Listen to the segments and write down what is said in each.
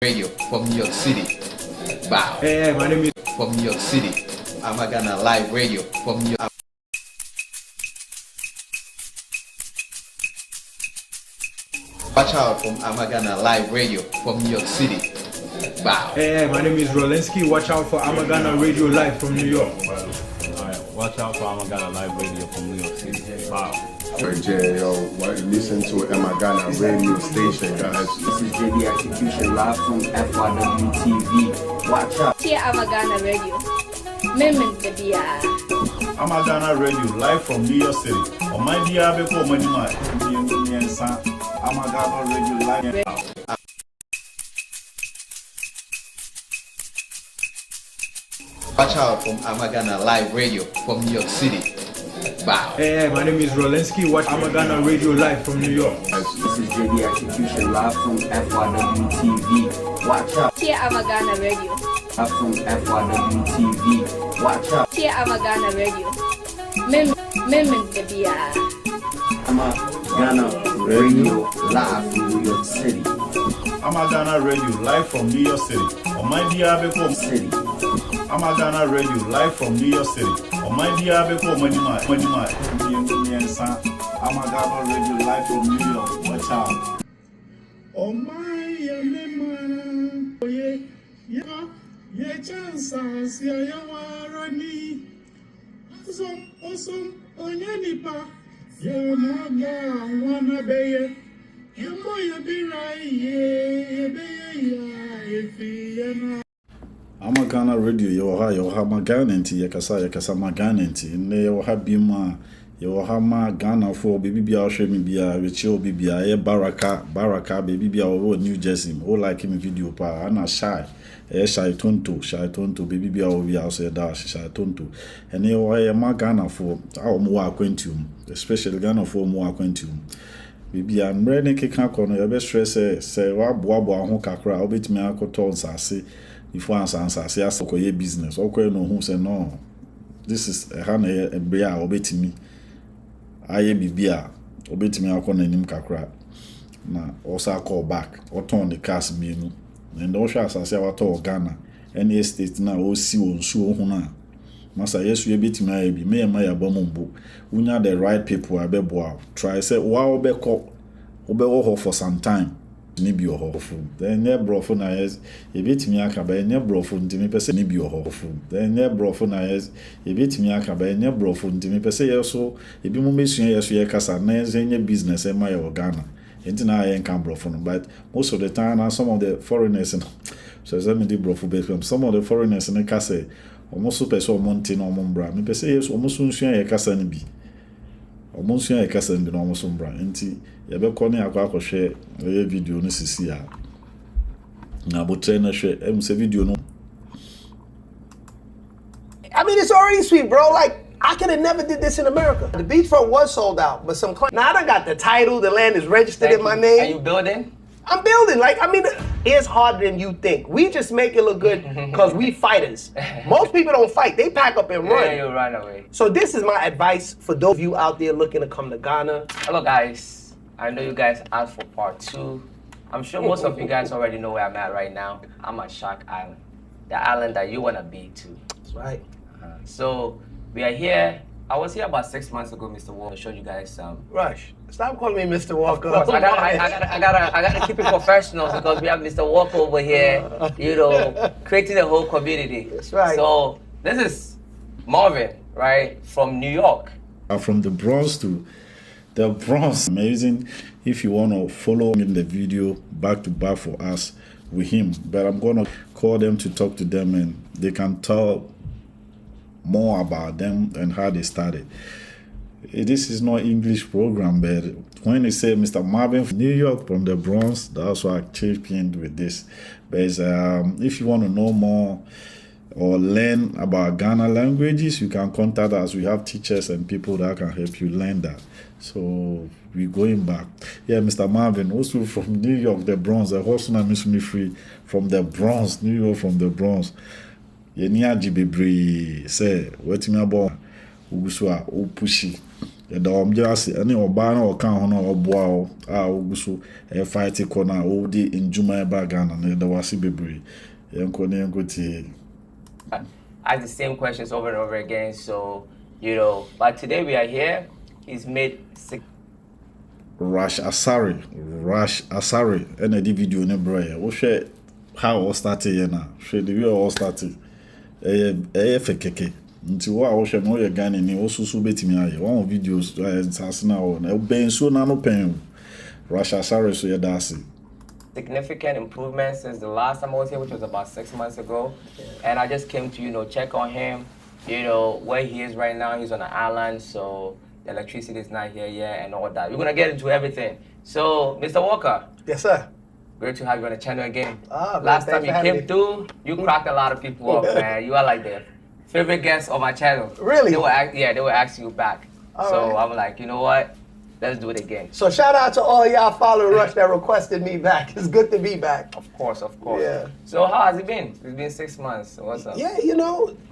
Radio from New York City. Wow. Hey, my name is from New York City. Amagana Live Radio from New York. Watch out from Amagana Live Radio from New York City. Wow. Hey, my name is Rolensky. Watch out for Amagana Radio Live from New York. Watch out for Amagana Live Radio from New York City. Wow. Jay, yo, listen to Amagana Radio Station, guys. This is JB Execution live from FYW TV. Watch out. Tia Amagana Radio. Memon the Bia. Amagana Radio live from New York City. On my dear, before my Amagana Radio live. Watch out from Amagana Live Radio from New York City. Wow. Hey, my name is Rolensky. Watch Amagana Radio Live from New York. This is JB Execution live from FYW TV. Watch out. Tia Amagana Radio. Live from FYW TV. Watch out. Tia Amagana Radio. Memon the Bia. Amagana Radio live from New York City. Amagana Radio live from New York City. On my dear, before City. Amagana Radio live from New York City. On my dear, before my Amagana Radio live from New York. Watch out. Oh my, yeah, chances, yeah, Warani. Awesome, on your nipa. Yeah, Maga, wanna be. You might be right, yeah, Amagana Radio, you have Maganenti, Yakasa Maganenti, and they will have Bima, you will have Magana for baby Shemi Bia, Richio Bibia, Baraka, baby Bia, New Jersey, all like him video pa, Anna Shy, Shy Tonto, baby Bia, we also dash, Shy Tonto, and they will have Magana for our more quantum, especially Ghana for more quantum. Bibi I'm ready to kick on your best stress, say, Wabwa, Hokakra, I'll bet me uncle Tons, I say. If one answers, yes, okay, business, okay, no, who say no. This is a hand a beer, obey me. I be beer, obey me, I'll call him Kakra. Now, also call back, or turn the cast menu. And also, as I say, what all Ghana, any estate now, or see on show huna. Master, yes, you bit me, me and my abombo. We know the right people, I be bow. Try, say, wow, be call, obey for some time. Ni bi ohofo then ye brofo na yes ye betimi aka ba nye brofo ntimi pese ni bi ohofo then ye brofo na yes ye betimi aka ba nye brofo ntimi pese yeso ebi mo mesua yeso ye kasa na ye business e ma ye Ghana enti na ye nkan brofo no but most of the time now some of the foreigners so let me do brofo be some of the foreigners in kasa almost so pese o monte no mo mbra me pese yeso almost nsua ye kasa ni bi almost ye kasa ni bi no almost mbra enti yabe kone akwa share a video no sisi a na bo trainer share say video no. I mean, it's already sweet, bro. Like, I could have never did this in America. The beachfront was sold out, but some claim. Now I done got the title, the land is registered in my name. Are you building? I'm building. Like, I mean, it's harder than you think. We just make it look good because we fighters. Most people don't fight. They pack up and run. Yeah, you run away. So this is my advice for those of you out there looking to come to Ghana. Hello, guys. I know you guys asked for part 2. I'm sure most of you guys already know where I'm at right now. I'm at Shark Island, the island that you want to be to. That's right. So we are here. I was here about 6 months ago, Mr. Walker. I showed you guys some. Rush, stop calling me Mr. Walker. Of course, I gotta keep it professional because we have Mr. Walker over here, you know, creating a whole community. That's right. So this is Marvin, right, from New York. From the Bronx to the Bronx. Amazing. If you want to follow me in the video back to back for us with him, but I'm gonna call them to talk to them and they can tell more about them and how they started. This is not English program, but when they say Mr. Marvin from New York, from the Bronx, that's why I championed with this. But if you want to know more or learn about Ghana languages, you can contact us. We have teachers and people that can help you learn that. So we're going back. Yeah, Mr. Marvin, also from New York, the Bronx. The horse miss me free from the Bronx, New York, from the Bronx. Yeni ajibebre say what me about uguswa o pushi yɛda wɔn gye ase ɛne ɔbaa na ɔka ho na ɔboa wo a wogu so fight kɔ na wodi ndwuma ba Ghana na yɛda wase bebree yɛnkɔ tie. Ask the same questions over and over again, so but today we are here. He's made Rush Asare and the video ne bro ya wo hwɛ how all started here na hwɛ the way all started fekeke nti wo a wo hwɛ no yɛ Ghana ni wo susu betimi aye one videos nsase na wo na ben so na no pen Rush Asare so yɛ dase. Significant improvement since the last time I was here, which was about 6 months ago. And I just came to, check on him, where he is right now. He's on an island, so the electricity is not here yet and all that. We're going to get into everything. So, Mr. Walker. Yes, sir. Great to have you on the channel again. Man, last time you came through, you cracked a lot of people up, man. You are like the favorite guest on my channel. Really? They were asking you back. So I'm like, you know what? Let's do it again. So shout out to all y'all following Rush that requested me back. It's good to be back. Of course. Yeah. So how has it been? It's been 6 months. What's up? Yeah,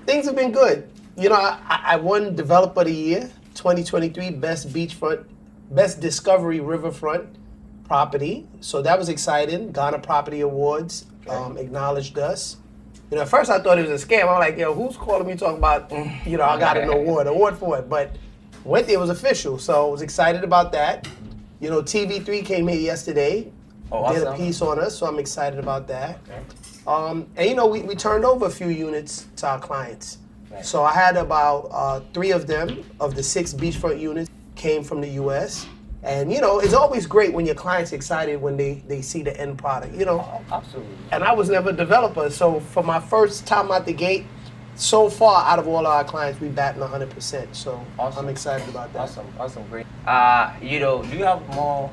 things have been good. I won Developer of the Year 2023 Best Discovery Riverfront Property. So that was exciting. Ghana Property Awards acknowledged us. At first I thought it was a scam. I'm like, who's calling me talking about, I got an award for it. But went there, it was official, so I was excited about that. TV3 came here yesterday, did a piece on us, so I'm excited about that. Okay. And we turned over a few units to our clients. Right. So I had about 3 of them, of the 6 beachfront units, came from the US. And it's always great when your client's excited when they see the end product, Absolutely. And I was never a developer, so for my first time out the gate, so far, out of all our clients, we batting 100%. So awesome. I'm excited about that. Awesome, great. Do you have more,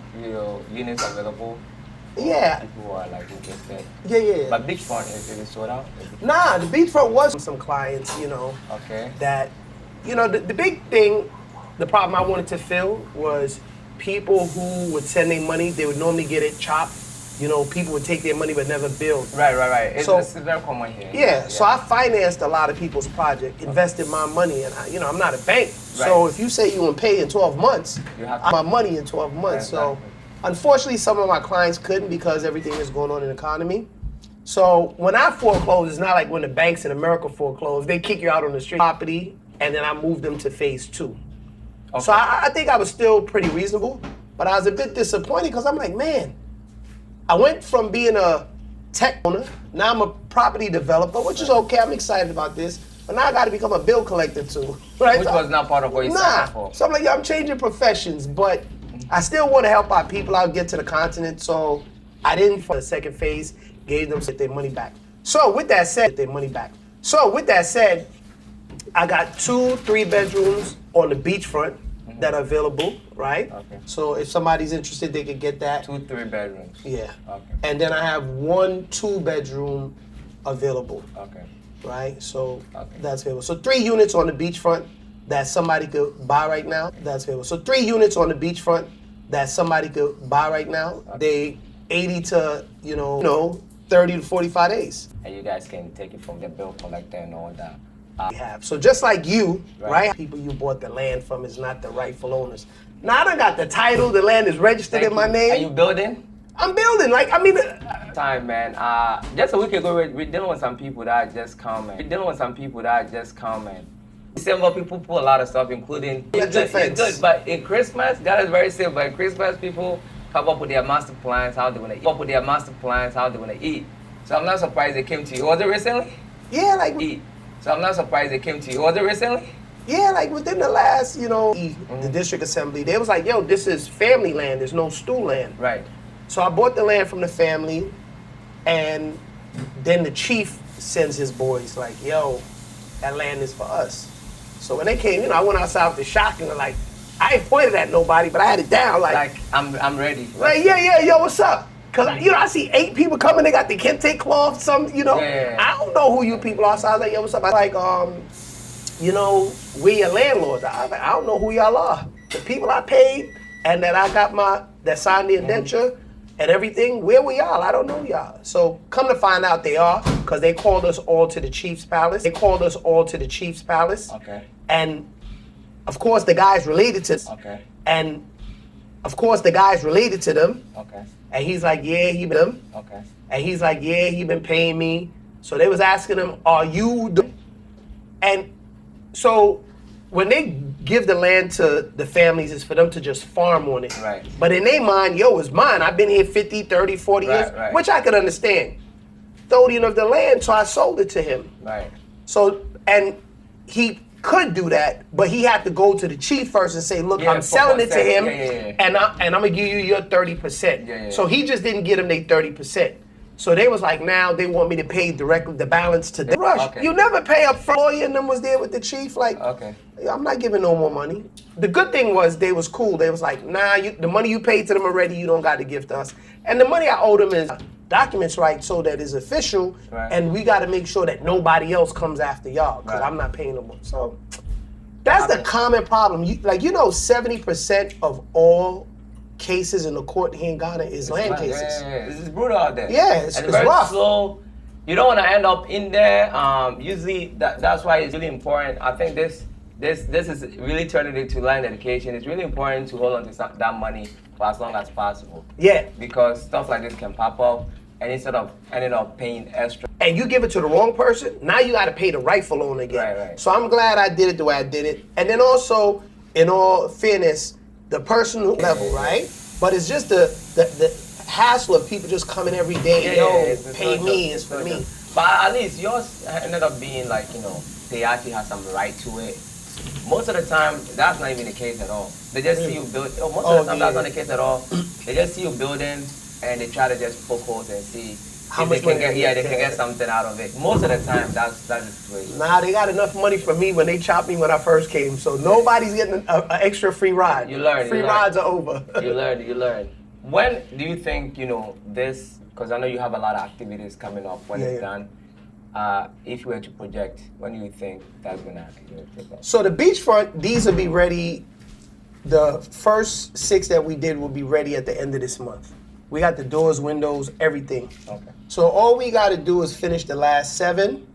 units available? Yeah. People are like interested. Yeah. But beachfront is it sold out? Nah, the beachfront was some clients, Okay. That, the big thing, the problem I wanted to fill was people who would send their money. They would normally get it chopped. People would take their money but never build. Right. It's very common here. Yeah, so I financed a lot of people's project, invested my money, and I'm not a bank. Right. So if you say you want to pay in 12 months, you have my money in 12 months. Exactly. So unfortunately, some of my clients couldn't because everything is going on in the economy. So when I foreclose, it's not like when the banks in America foreclose. They kick you out on the street property, and then I move them to phase 2. Okay. So I think I was still pretty reasonable, but I was a bit disappointed because I'm like, man, I went from being a tech owner, now I'm a property developer, which is okay, I'm excited about this, but now I gotta become a bill collector too, right? Which was not part of what you signed for. So I'm like, I'm changing professions, but I still wanna help our people out get to the continent, so I didn't for the second phase, gave them their money back. So with that said, I got 2 3-bedrooms on the beachfront that are available, right? Okay. So if somebody's interested, they could get that. 2 3-bedrooms. Yeah. Okay. And then I have 1 2-bedroom available. Okay. Right? So that's available. So 3 units on the beachfront that somebody could buy right now. That's available. So 3 units on the beachfront that somebody could buy right now. Okay. They 80 to 30 to 45 days. And you guys can take it from the bill collector and all that. We have. So just like you, right? People you bought the land from is not the rightful owners. Now I done got the title, the land is registered in my name. Are you building? I'm building, Time, man. Just a week ago, we're dealing with some people that just come and December people put a lot of stuff, including it's good, but in Christmas, God is very simple. In Christmas, people come up with their master plans, how they want to eat. So I'm not surprised they came to you. Was it recently? Yeah, So I'm not surprised they came to you. Was it recently? Yeah, within the last, the district assembly, they was like, yo, this is family land. There's no stool land. Right. So I bought the land from the family, and then the chief sends his boys like, yo, that land is for us. So when they came, I went outside with the shotgun and I ain't pointed at nobody, but I had it down like I'm ready. Like, yeah, yo, what's up? Cause I see 8 people coming, they got the kente cloth, some, Yeah. I don't know who you people are, so I was like, yo, what's up? I like, we your landlords. I was like, I don't know who y'all are. The people I paid and that I got that signed the indenture and everything, where we y'all? I don't know y'all. So come to find out they are, cause they called us all to the chief's palace. Okay. And of course, the guy's related to. Okay. And of course, the guy's related to them. Okay. And he's like, yeah, he been them. Okay. And he's like, yeah, he been paying me. So they was asking him, are you the... And so when they give the land to the families, it's for them to just farm on it. Right. But in their mind, yo, it's mine. I've been here 50, 30, 40 years, Right. which I could understand. Custodian of the land, so I sold it to him. Right. So, and he could do that, but he had to go to the chief first and say, look, Yeah, I'm selling it to him, yeah. and I'm gonna give you your 30%. Yeah. So he just didn't get him their 30%. So they was like, now they want me to pay directly the balance to them. Rush, Okay. you never pay up front. Lawyer and them was there with the chief, like, Okay. I'm not giving no more money. The good thing was they was cool. They was like, nah, the money you paid to them already, you don't got to give to us. And the money I owed them is documents right so that it's official, Right. and we got to make sure that nobody else comes after y'all because Right. I'm not paying them. So that's the common problem. 70% of all cases in the court here in Ghana is land cases. Yeah. This is brutal out there. Yeah, it's very rough. slow. You don't want to end up in there. Usually, that's why it's really important. I think this is really turning into land education. It's really important to hold on to that money for as long as possible. Yeah. Because stuff like this can pop up, and instead of ending up paying extra. And you give it to the wrong person, now you got to pay the rightful owner again. Right. So I'm glad I did it the way I did it. And then also, in all fairness, the personal level, right? But it's just the hassle of people just coming every day, pay me, it's for me. But at least yours ended up being like, they actually have some right to it. Most of the time, that's not even the case at all. They just see you build. Most of the time, that's not the case at all. They just see you building, and they try to just poke holes and see How if much they can money get. they They get. can get something out of it. Most of the time, that's the situation. Nah, they got enough money for me when they chopped me when I first came, so nobody's getting an extra free ride. You learn. Free rides are over. You learn. When do you think this? Because I know you have a lot of activities coming up when it's done. If you were to project, when do you think that's gonna happen? So the beachfront, these will be ready. The first 6 that we did will be ready at the end of this month. We got the doors, windows, everything. Okay. So all we got to do is finish the last 7,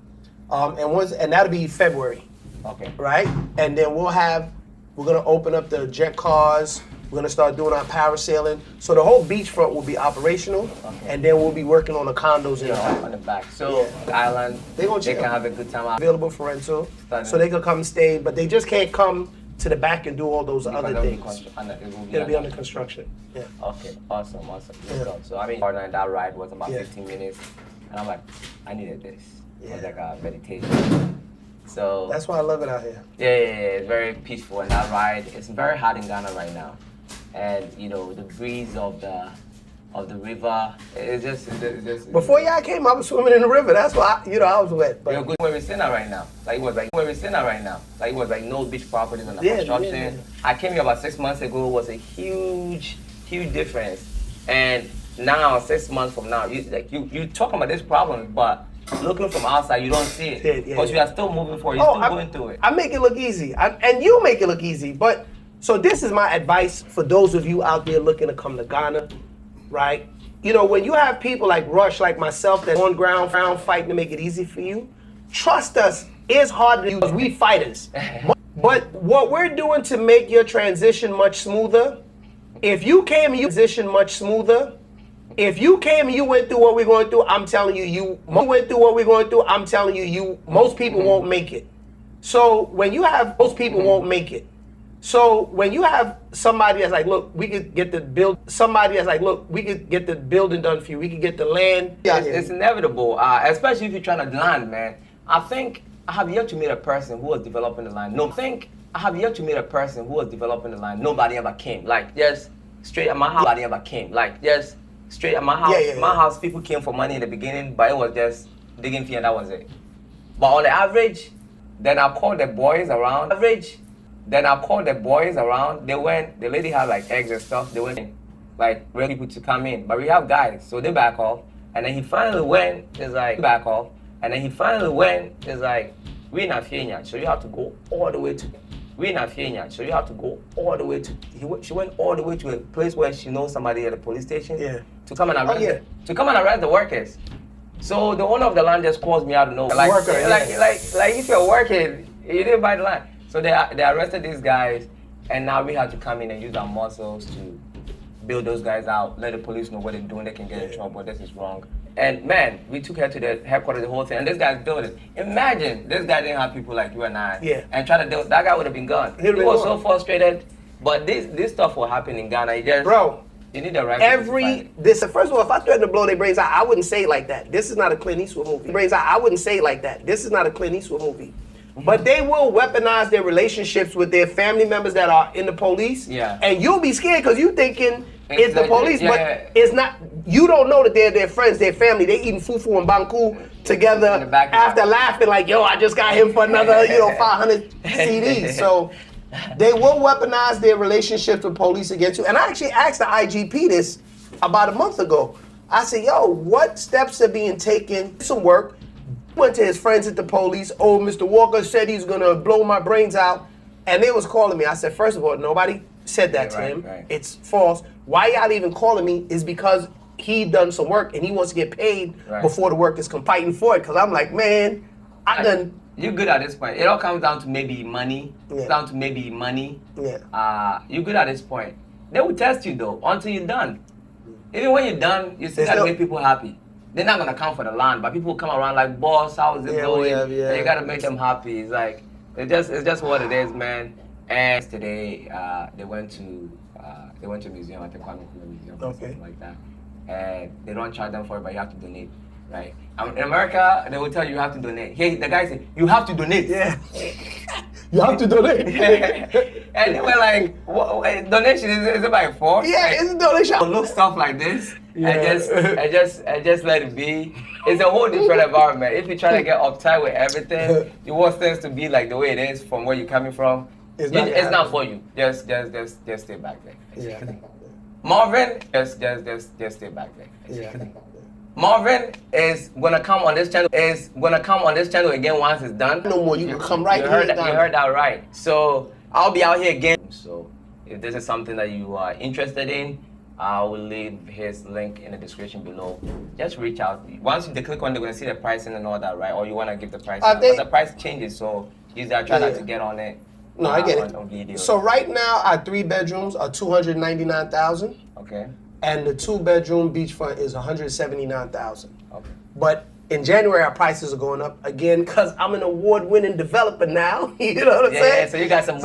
and that'll be February, Okay. right? And then we're gonna open up the jet cars. We're gonna start doing our parasailing. So the whole beachfront will be operational, and then we'll be working on the condos in the back. On the back. So the island, They gonna they chill. can have a good time out. Available for rental, Stunning. so they can come stay, but they just can't come to the back and do all those Because other they'll be things. It'll It'll be under construction. Yeah. Okay, awesome. Let's Yeah. go. So partner in that ride was about Yeah. 15 minutes, and I'm like, I needed this. It was Yeah. like a meditation. So That's why I love it out here. yeah, it's very peaceful, and that ride it's very hot in Ghana right now, and the breeze of the river, it's just Before y'all came, I was swimming in the river. That's why I was wet. You're But good where we're sitting at right now. Like it was like where we're sitting at right now. Like it was like no beach properties under Yeah, construction. yeah. I came here about 6 months ago. It was a huge difference. And now 6 months from now, you talking about this problem, but looking from outside, you don't see it Yeah, because you are still moving forward. You're still going through it. I make it look easy, and you make it look easy. But so this is my advice for those of you out there looking to come to Ghana, right? When you have people like Rush, like myself, that on ground fighting to make it easy for you, trust us, it's hard to do because we fighters. But what we're doing to make your transition much smoother, if you came and you transition much smoother, if you came and you went through what we're going through, I'm telling you, most people won't make it. So when you have, most people won't make it. So when you have somebody that's like, look, we could get the building done for you. We could get the land. It's inevitable, especially if you're trying to land, man. I think I have yet to meet a person who was developing the land. Nobody ever came. Like, just straight at my house, nobody ever came. Like, just straight at my house. My house, people came for money in the beginning, but it was just digging fee and that was it. But on the average, then I called the boys around. They went, the lady had like eggs and stuff. They went, like, ready people to come in. But we have guys, so they back off. And then he finally went, it's like, we in Afienya, so you have to go all the way to, she went all the way to a place where she knows somebody at the police station to come and arrest the workers. So the owner of the land just calls me out of nowhere. Like, Worker, like if you're working, you didn't buy the land. So they arrested these guys, and now we have to come in and use our muscles to build those guys out, let the police know what they're doing, they can get in trouble, this is wrong. And man, we took her to the headquarters, the whole thing, and this guy's doing it. Imagine this guy didn't have people like you and I, and try to do that guy would have been gone. He was so frustrated. But this stuff will happen in Ghana. You just, bro, you need the right. First of all, if I threaten to blow their brains out, I wouldn't say it like that. This is not a Clint Eastwood movie. I wouldn't say it like that. This is not a Clint Eastwood movie. But they will weaponize their relationships with their family members that are in the police. Yeah. And you'll be scared because you thinking it's the police, yeah, but it's not. You don't know that they're their friends, their family. They eating fufu and banku together after laughing like, yo, I just got him for another, 500 CDs. So they will weaponize their relationships with police against you. And I actually asked the IGP this about a month ago. I said, yo, what steps are being taken? Some work. Went to his friends at the police. Oh, Mr. Walker said he's gonna blow my brains out. And they was calling me. I said, first of all, nobody said that to him. Right. It's false. Why y'all even calling me is because he done some work and he wants to get paid before the work is fighting for it. Because I'm like, man, I done. You're good at this point. It all comes down to maybe money. It's down to maybe money. Yeah. You're good at this point. They will test you though until you're done. Even when you're done, you still gotta make people happy. They're not gonna come for the land, but people come around like, boss, how's it going? And you gotta make them happy. It's like it's just what it is, man. And today they went to museum, I think Kwame Nkrumah Museum or something like that. And they don't charge them for it, but you have to donate, right? In America, they will tell you have to donate. Hey, the guy said, you have to donate. Yeah. You have to donate. And they were like, donation, is it by force? Yeah, like, it's a donation. Look stuff like this, and just let it be. It's a whole different environment. If you try to get uptight with everything, you want things to be like the way it is from where you're coming from. It's not for you. Just stay back there. Yeah. Marvin, just stay back there. Yeah. Marvin is gonna come on this channel again once it's done. No more. You can come right you here. heard that right. So I'll be out here again. So if this is something that you are interested in, I will leave his link in the description below. Just reach out. Once they click on, they're gonna see the pricing and all that, right? Or you wanna give the price. But the price changes, so usually I try not to get on it. No, I get it. So right now, our 3 bedrooms are $299,000. Okay. And the 2-bedroom beachfront is $179,000. Okay. But in January, our prices are going up again because I'm an award-winning developer now. You know what I'm saying? Yeah, so you got some